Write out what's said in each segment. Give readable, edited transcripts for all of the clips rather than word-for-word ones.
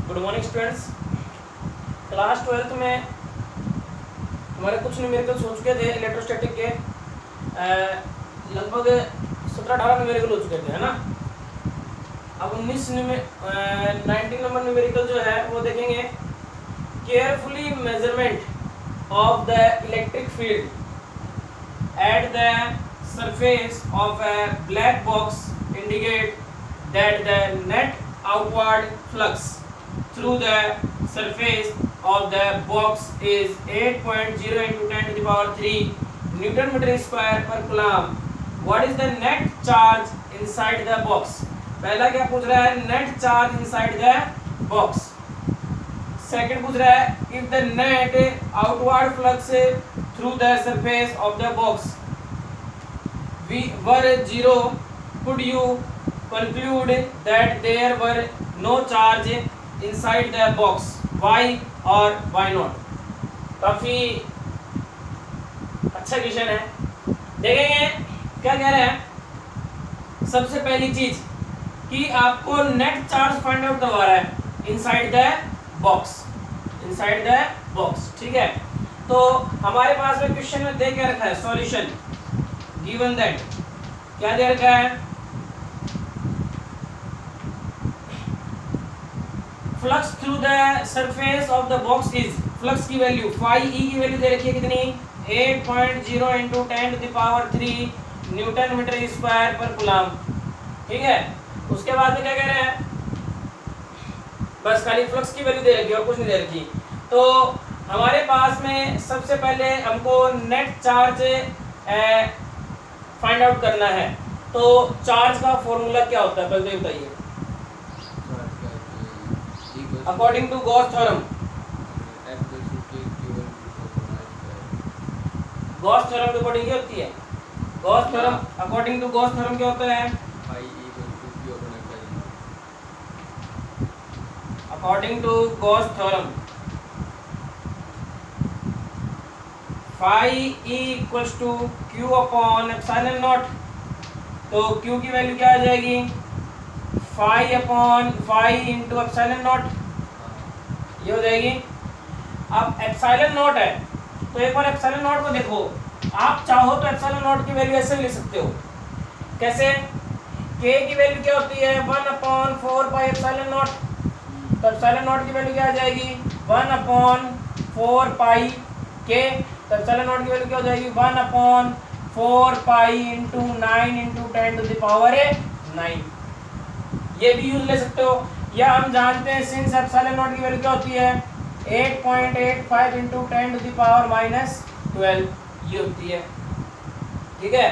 Good morning students. Class 12th में हमारे कुछ न्यूमेरिकल्स हो चुके थे इलेक्ट्रोस्टैटिक के, लगभग 17-18 न्यूमेरिकल हो चुके थे, है ना। अब 19 नंबर न्यूमेरिकल जो है वो देखेंगे। Carefully measurement of the electric field at the surface of A black box indicate that the net outward flux through the surface of the box is 8.0 into 10 to the power 3 Newton meter square per coulomb. What is the net charge inside the box? पहला क्या पूछ रहा है? net charge inside the box. Second पूछ रहा है if the net outward flux through the surface of the box were 0, could you conclude that there were no charge inside the box? Why or why not? काफी अच्छा question है। देखेंगे क्या कह रहे हैं। सबसे पहली चीज कि आपको नेट चार्ज फाइंड आउट करवा रहा है inside the box, inside the box. ठीक है, तो हमारे पास में क्वेश्चन में दे क्या रखा है? सॉल्यूशन गिवन दैट क्या दे रखा है? Flux through the surface of the box is, flux की वैल्यू फाई ई की वैल्यू दे रखी है कितनी? 8.0 into 10 to the power 3 newton metre square पर कूलम। ठीक है, उसके बाद में क्या कह रहे हैं? बस खाली फ्लक्स की वैल्यू दे रखी है और कुछ नहीं दे रखी। तो हमारे पास में सबसे पहले हमको नेट चार्ज फाइंड आउट करना है। तो चार्ज का फॉर्मूला क्या होता है पहले बताइए। According to Gauss theorem, Gauss theorem के अकॉर्डिंग क्या होती है? Gauss theorem, according to Gauss theorem क्या होता है? According to Gauss theorem phi E equals to Q upon epsilon naught. तो क्यू की वैल्यू क्या आ जाएगी? Phi upon phi into epsilon naught, ये हो जाएगी। अब एप्सिलॉन नॉट है तो एक बार एप्सिलॉन नॉट को देखो। आप चाहो तो एप्सिलॉन नॉट की वैल्यू ऐसे भी लिख सकते हो। कैसे? k की वैल्यू क्या होती है? 1/4 पाई एप्सिलॉन नॉट। तो एप्सिलॉन नॉट की वैल्यू क्या आ जाएगी? 1/4 पाई k। तो एप्सिलॉन नॉट की वैल्यू क्या हो जाएगी? 1/4 pi into 9 into 10 to the power 9। ये भी यूज ले सकते हो। या हम जानते हैं सिंस एप्सिलॉन नॉट की वैल्यू क्या होती है? 8.85 इंटू 10 टू द पावर -12 ये होती है। ठीक है,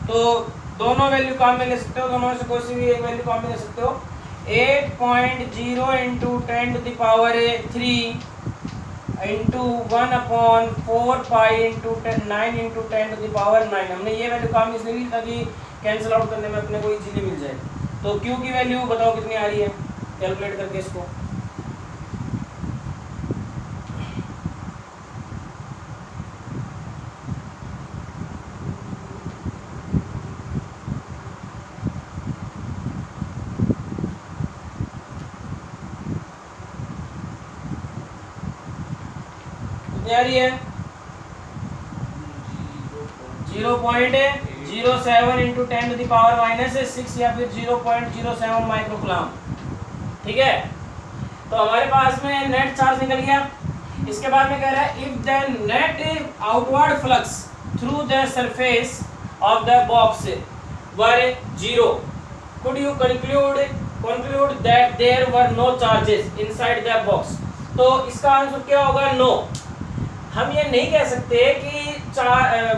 तो दोनों वैल्यू काम में ले सकते हो, दोनों में से कोई सी भी एक वैल्यू काम में ले सकते हो। 8.0 into 10 to the power 3 into 1/4 pi into 9 into 10 to the power 9। हमने ये वैल्यू काम में इसलिए ली ताकि कैंसिल आउट करने में अपने को इजीली मिल जाए। तो Q की वैल्यू बताओ कितनी आ रही है कैलकुलेट करके इसको। कितनी आ रही है? 0.07 इंटू 10 टू द पावर -6 या फिर 0.07 माइक्रोकूलम। ठीक है, तो हमारे पास में नेट चार्ज निकल गया। इसके बाद में कह रहा है if the net outward flux through the surface of the box were 0, could you conclude that there were no charges inside the box. तो इसका आंसर क्या होगा? नो। हम ये नहीं कह सकते कि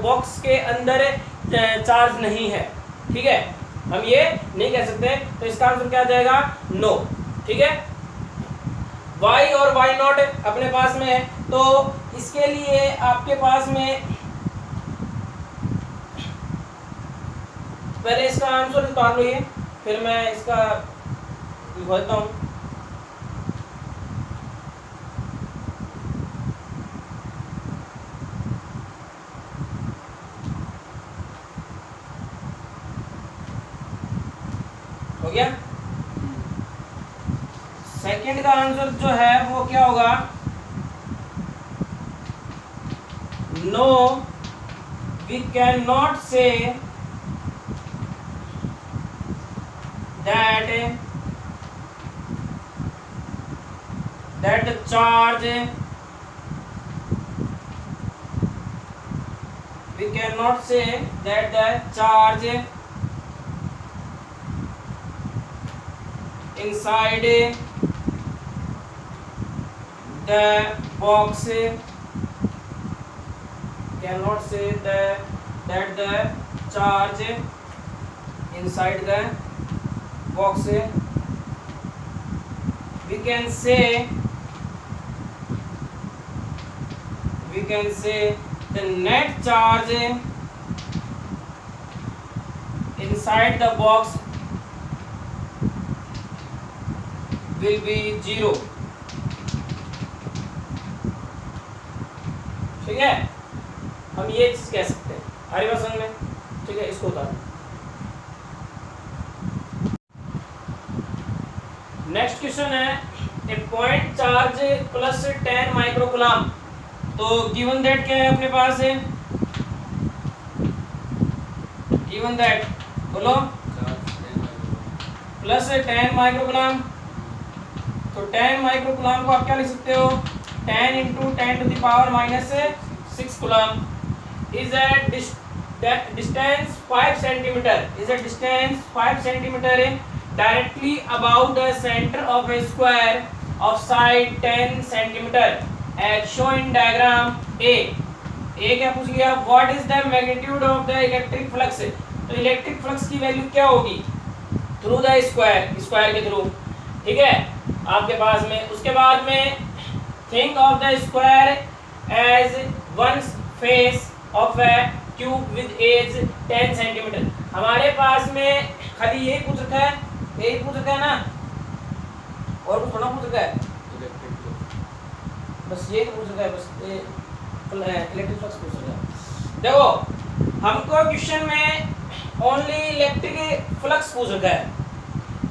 बॉक्स के अंदर चार्ज नहीं है। ठीक है, हम ये नहीं कह सकते। तो इसका आंसर क्या आ जाएगा? नो। ठीक है, वाई और वाई नॉट अपने पास में है। तो इसके लिए आपके पास में पहले इसका आंसर निकाल लो ये, फिर मैं इसका लिखवाता हूँ। हो गया? सेकंड का आंसर जो है वो क्या होगा, नो वी कैन नॉट से that the charge, we cannot say that the charge inside the box, cannot say that the charge inside the box, we can say the net charge inside the box will be 0। ठीक है, हम ये चीज कह सकते हैं। आगे बात समझ में? ठीक है, इसको उतारो। नेक्स्ट क्वेश्चन है, a point charge plus 10 microcoulomb. तो गिवन दैट क्या है अपने पास है, गिवन दैट बोलो, प्लस 10 माइक्रोकूलम। तो 10 माइक्रोकूलम को आप क्या लिख सकते हो, 10 into 10 to the power minus 6 coulomb is a distance 5 centimetre, is a distance 5 centimetre directly above the center of a square of side 10 centimeter as shown in diagram A। क्या पूछ लिया, what is the magnitude of the electric flux। तो electric flux की value क्या होगी, through the square के through. ठीक है, आपके पास में उसके बाद में think of the square as one face of a cube with edge 10 centimetre. हमारे पास में खाली यही पूछ रखा है, यही पूछ रखा है ना, और कुछ थोड़ा पूछ रखा है, बस ये पूछ रखा है, बस इलेक्ट्रिक फ्लक्स पूछ रखा है। देखो हमको क्वेश्चन में ओनली इलेक्ट्रिक फ्लक्स पूछ रखा है,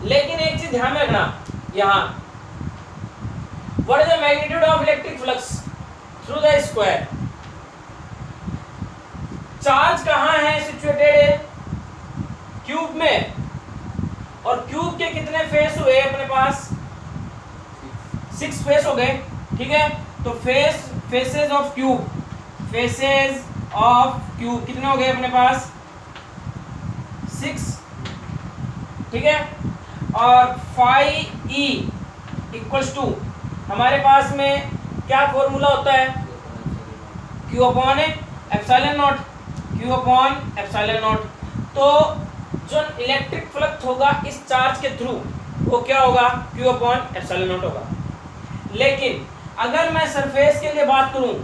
लेकिन एक चीज ध्यान में रखना, यहाँ what is the magnitude of electric flux through the square. Charge कहाँ है सिचुएटेड, क्यूब में, और क्यूब के कितने फेस हुए अपने पास, 6 फेस हो गए। ठीक है, तो फेसेस ऑफ क्यूब कितने हो गए अपने पास, 6। ठीक है, और फाई ई इक्वल्स टू हमारे पास में क्या फॉर्मूला होता है, Q upon epsilon not, Q upon epsilon naught. तो जो इलेक्ट्रिक फ्लक्स होगा इस चार्ज के थ्रू वो क्या होगा, क्यू अपॉन एप्सिलॉन नॉट होगा। लेकिन अगर मैं सरफेस के लिए बात करूं,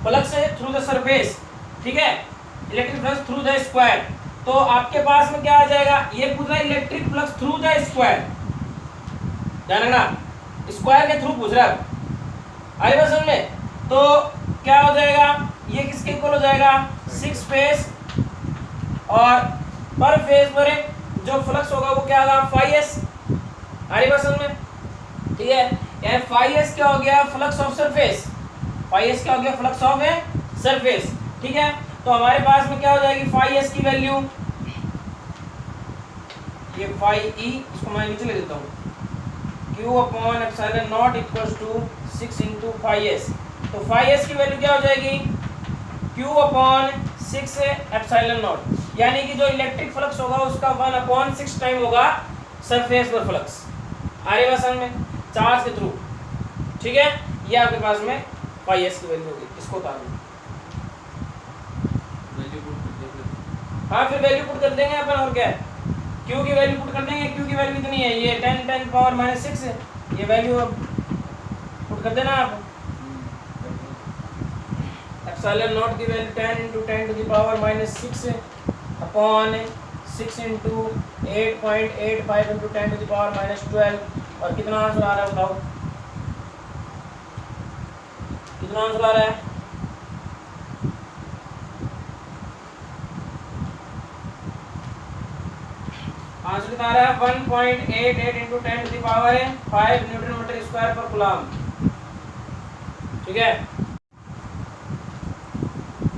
फ्लक्स है थ्रू द सरफेस, ठीक है, electric flux through the square, तो आपके पास में क्या आ जाएगा, ये पूछ रहा है electric flux through the square, ध्यान रखना, स्क्वायर के थ्रू पूछ रहा है। आगे बात समझ में, तो क्या हो जाएगा, ये किसके इक्वल हो जाएगा, 6 फेस, और पर फेज पर जो फ्लक्स होगा वो क्या होगा, फाई एस। आगे बात समझ में, ठीक है, यानी फाई एस क्या हो गया, flux of surface, phi S क्या हो गया, फ्लक्स ऑफ ए सरफेस। ठीक है, तो हमारे पास में क्या हो जाएगी, फाई एस की वैल्यू, ये फाई ई, इसको मैं नीचे ले देता हूँ, Q upon epsilon naught equals to 6 into phi S. तो फाई एस की वैल्यू क्या हो जाएगी, क्यू अपॉन 6 एप्सिलॉन नॉट, यानी कि जो इलेक्ट्रिक फ्लक्स होगा उसका 1/6 टाइम होगा सरफेस पर फ्लक्स। आगे बात समझ में, चार्ज के थ्रू। ठीक है, ये आपके पास में फाई एस की वैल्यू होगी, इसको उतार दो। हाँ, फिर वैल्यू पुट कर देंगे अपन, और क्या है, क्यू की वैल्यू पुट कर देंगे, क्यू की वैल्यू कितनी है, ये 10 पावर -6 है, ये वैल्यू अब पुट कर देना आप। एप्सिलॉन नॉट की value 10 into 10 to the power -6 upon 6 into 8.85 into 10 to the power -12, और कितना आंसर आ रहा है बताओ, कितना आंसर आ रहा है, आंसर कितना आ रहा है 1.88 into 10 to the power 5 newton metre square पर कूलम। ठीक है,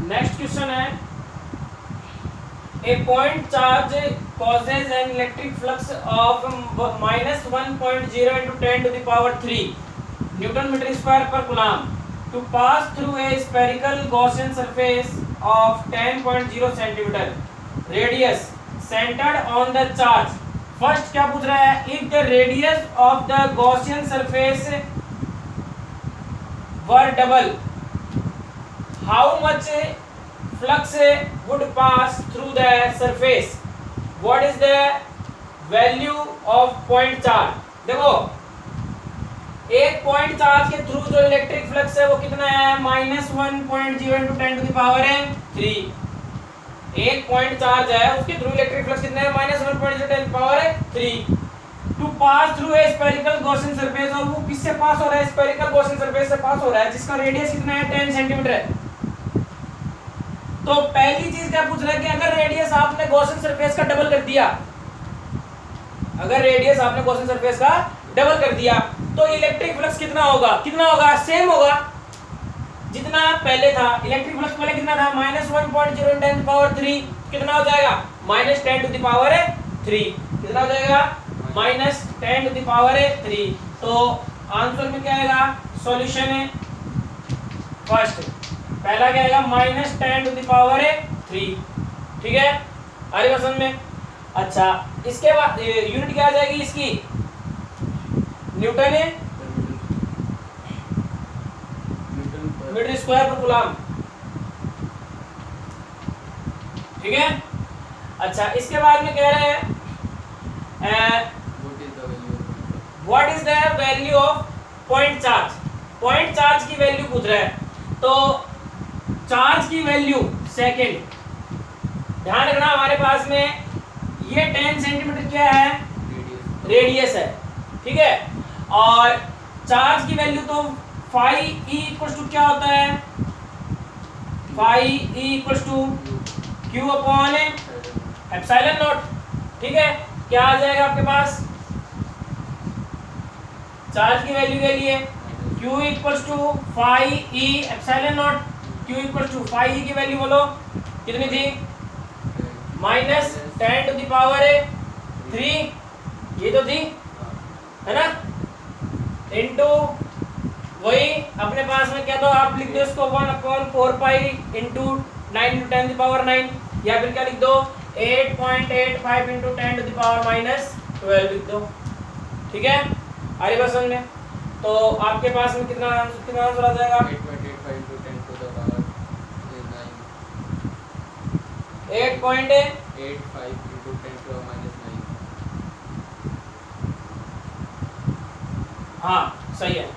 नेक्स्ट क्वेश्चन है a point charge causes an electric flux of minus 1.0 into 10 to the power 3 Newton meter square per coulomb to pass through a spherical Gaussian surface of 10.0 centimeter radius centered on the charge। First क्या पूछ रहा है, if the radius of the Gaussian surface were double, how much flux would pass through the surface? What is the value of point charge? देखो एक point charge के through जो electric flux है वो कितना है -1.0 इंटू 10 टू द पावर 3। एक point charge है उसके थ्रू इलेक्ट्रिक फ्लक्स कितना है -1.0 10 to the power 3 to pass through a spherical Gaussian surface. और वो किससे पास हो रहा है, स्फेरिकल गॉसियन सरफेस से पास हो रहा है जिसका रेडियस कितना है 10 सेंटीमीटर है। तो पहली चीज क्या पूछ रहा है कि अगर रेडियस आपने गॉसियन सरफेस का डबल कर दिया, अगर रेडियस आपने गॉसियन सरफेस का डबल कर दिया तो इलेक्ट्रिक फ्लक्स कितना होगा, सेम होगा जितना पहले था। इलेक्ट्रिक फ्लक्स पहले कितना था -1.0 10 टू द पावर 3, कितना हो जाएगा -10 टू द पावर 3, कितना हो जाएगा -10 टू द पावर 3। तो आंसर में क्या आएगा, सॉल्यूशन है फर्स्ट, पहला क्या आएगा -10 टू द पावर 3। ठीक है, आ रही समझ में। अच्छा, इसके बाद यूनिट क्या आ जाएगी इसकी, न्यूटन है मीटर स्क्वायर पर कूलम। ठीक है, अच्छा इसके बाद में कह रहे हैं what is the value of point charge. Point charge की वैल्यू पूछ रहा है, तो चार्ज की वैल्यू सेकेंड, ध्यान रखना हमारे पास में ये 10 सेंटीमीटर क्या है, रेडियस है। ठीक है, और चार्ज की वैल्यू तो फाई ई इक्वल टू क्या होता है, phi E equal to Q upon epsilon naught. ठीक है, क्या आ जाएगा आपके पास चार्ज की वैल्यू के लिए Q equal to phi E epsilon naught. Q equal to phi E की वैल्यू बोलो कितनी थी, -10 टू द पावर 3, ये तो थी है ना, इनटू वही अपने पास में क्या, तो आप लिख दो इसको 1/4 pi into 9 into 10 to the power 9, या फिर क्या लिख दो 8.85 इंटू 10 टू द पावर -12 लिख दो। ठीक है, आगे बात समझ में। तो आपके पास में कितना आंसर आ जाएगा, 8.85 into 10 to the power 9, 8.85 into 10 to the -9। हाँ सही है,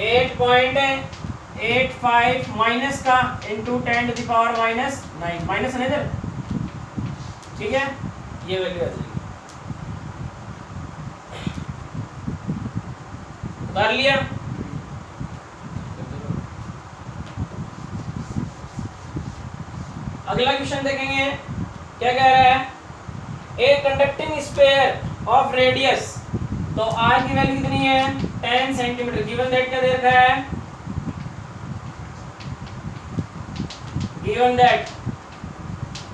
8.85 माइनस का into 10 to the power -9, minus है इधर। ठीक है, ये वैल्यू आ जाएगी, कर लिया। अगला क्वेश्चन देखेंगे, क्या कह रहा है, a conducting sphere of radius, तो आर की वैल्यू कितनी है 10 सेंटीमीटर, गिवन दैट क्या दे रखा है, गिवन दैट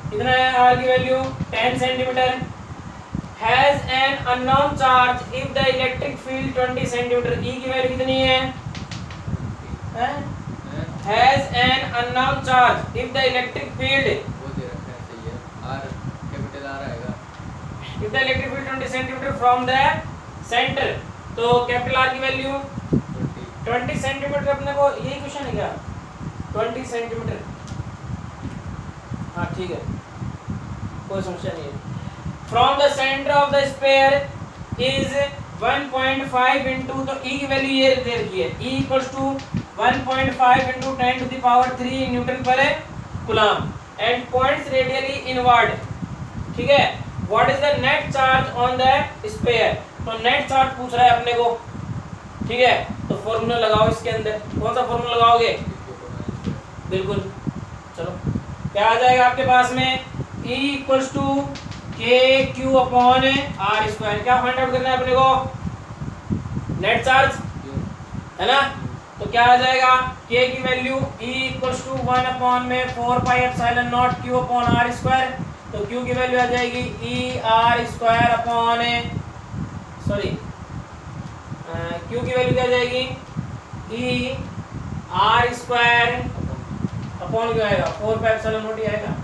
कितना है आर की value 10 centimetre, has an unknown charge if the electric field 20 centimetre. E की वैल्यू कितनी है, has an unknown charge if the electric field, वो दे रखा है, सही है, आर कैपिटल आर आएगा, if the electric field 20 centimetre from the centre, तो कैपिटल आर की वैल्यू 20 सेंटीमीटर। अपने को यही क्वेश्चन है क्या, 20 सेंटीमीटर, हाँ ठीक है, कोई समस्या नहीं है। From the centre of the sphere is 1.5 into, तो ई की वैल्यू ये दे रखी है, E equal to 1.5 into 10 to the power 3 newton per coulomb and points radially inward. ठीक है, what is the net charge on the sphere, तो net charge पूछ रहा है अपने को। ठीक है, तो फॉर्मूला लगाओ इसके अंदर, कौन सा फॉर्मूला लगाओगे, बिल्कुल चलो क्या आ जाएगा आपके पास में E इक्वल्स टू के क्यू अपॉन आर स्क्वायर। क्या फाइंड आउट करना है अपने को? नेट चार्ज है ना। तो क्या आ जाएगा k की वैल्यू E इक्वल्स टू 1 अपॉन में 4 pi epsilon naught q upon R square. तो q की वैल्यू आ जाएगी E R square upon sorry q की वैल्यू क्या आ जाएगी E आर स्क्वायर अपॉन क्या आएगा 4 पाई एप्सिलॉन नॉट ही आएगा।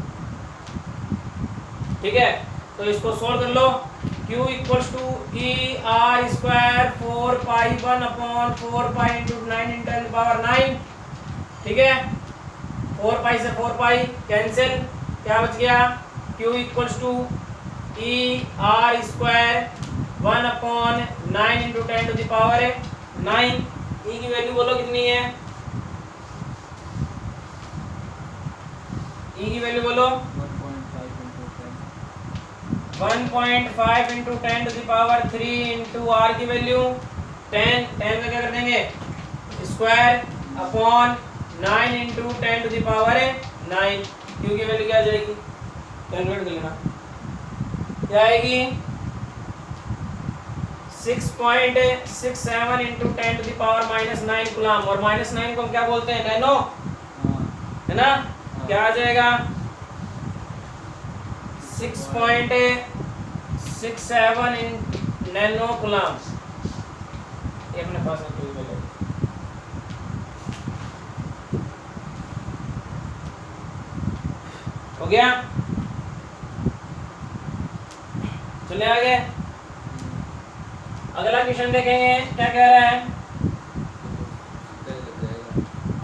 ठीक है, तो इसको सोल्व कर लो। q equals to E R square 4 pi 1 upon 4 pi into 9 into 10 power 9। ठीक है, 4 पाई से 4 पाई कैंसिल, क्या बच गया q equals to E R square 1 upon 9 into 10 to the power 9। E की वैल्यू बोलो कितनी है? E की वैल्यू बोलो 1.5 into 10 to the power 3 into R की वैल्यू 10 का क्या कर देंगे square upon 9 into 10 to the power 9। Q की वैल्यू क्या आ जाएगी? कैलकुलेट कर लेना, क्या आएगी 6.67 into 10 to the power -9 coulomb. और -9 को हम क्या बोलते हैं? नैनो, है ना। क्या आ जाएगा 6.67 इन नैनो कूलम। ये अपने पास है कोई वैल्यू हो गया। चले आगे, अगला क्वेश्चन देखेंगे क्या कह रहा है।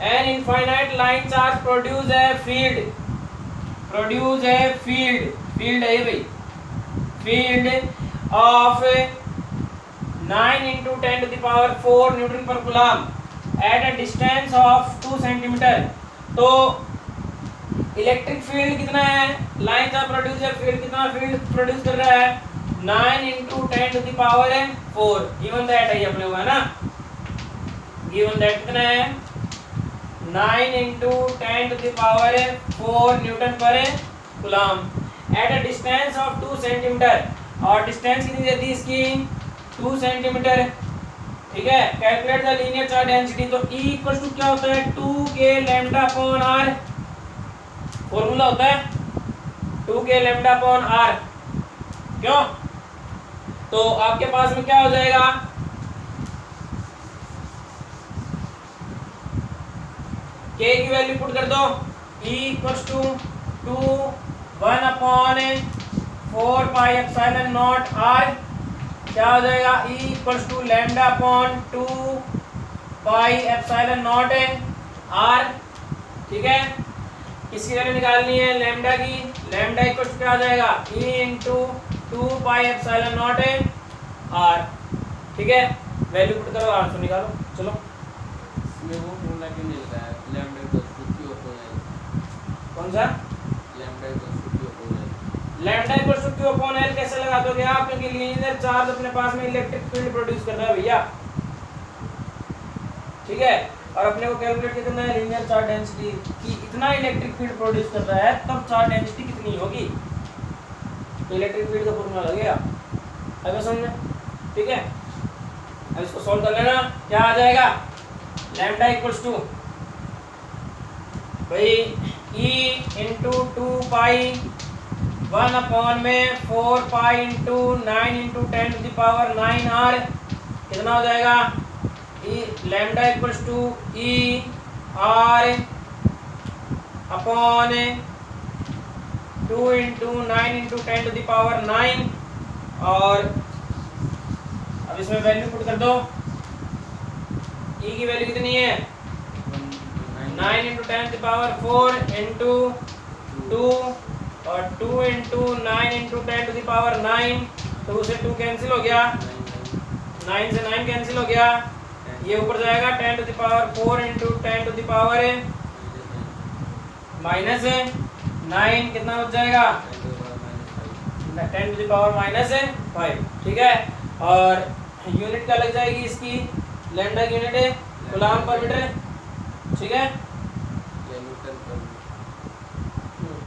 An infinite line charge produce a field है ये भाई, field of 9 into 10 to the power 4 Newton per coulomb at a distance of 2 centimetre. तो इलेक्ट्रिक फील्ड कितना है? लाइन चार्ज प्रोड्यूस है, फील्ड कितना फील्ड प्रोड्यूस कर रहा है? 9 into 10 to the power 4। Given that है अपने को, है ना। गिवन दैट कितना है? 9 into 10 to the power 4 Newton per coulomb at a distance of 2 centimetre. और डिस्टेंस कितनी देती है इसकी? 2 सेंटीमीटर। ठीक है, calculate the linear charge density. तो E इक्वल टू क्या होता है? 2k lambda upon r। Formula होता है 2k लैम्डा अपॉन r। क्यों? तो आपके पास में क्या हो जाएगा? k की वैल्यू पुट कर दो। E equals to 1 upon 4 pi epsilon naught r। क्या हो जाएगा? E equals to lambda upon 2 pi epsilon naught r। ठीक है, किसकी वैल्यू निकालनी है? लैम्डा की। लैम्डा इक्वल्स क्या आ जाएगा? E into 2 pi epsilon naught r। ठीक है, वैल्यू पुट करो, आंसर निकालो। चलो, इसमें वो फॉर्मूला क्यों मिलता है? Lambda equals to q upon l। कौन सा? Lambda equals to q upon l। Lambda equals to q upon l कैसे लगा दोगे आप? क्योंकि लीनियर चार्ज अपने पास में इलेक्ट्रिक फील्ड प्रोड्यूस कर रहा है भैया। ठीक है, और अपने को कैलकुलेट करना है लीनियर चार्ज डेंसिटी कि इतना इलेक्ट्रिक फील्ड प्रोड्यूस कर रहा है तब चार्ज डेंसिटी कितनी होगी। तो इलेक्ट्रिक फील्ड का फॉर्मूला लगेगा, अब समझ में। ठीक है, अब इसको सॉल्व कर लेना। क्या आ जाएगा? लैम्डा इक्वल्स टू भाई E इंटू 2 पाई 1 अपॉन में 4 pi into 9 into 10 to the power 9 r। कितना हो जाएगा? E lambda equals to E r upon 2 into 9 into 10 to the power 9। और अब इसमें वैल्यू पुट कर दो। E की वैल्यू कितनी है? 9 into 10 to the power 4 into 2 और 2 into 9 into 10 to the power 9। 2 से 2 कैंसिल हो गया, 9 से 9 कैंसिल हो गया, ये ऊपर जाएगा 10 to the power 4 into 10 to the power minus 9। कितना बच जाएगा? 10 टू द पावर -5। ठीक है, और यूनिट क्या लग जाएगी इसकी? लैम्डा की यूनिट है कूलम पर मीटर। ठीक है,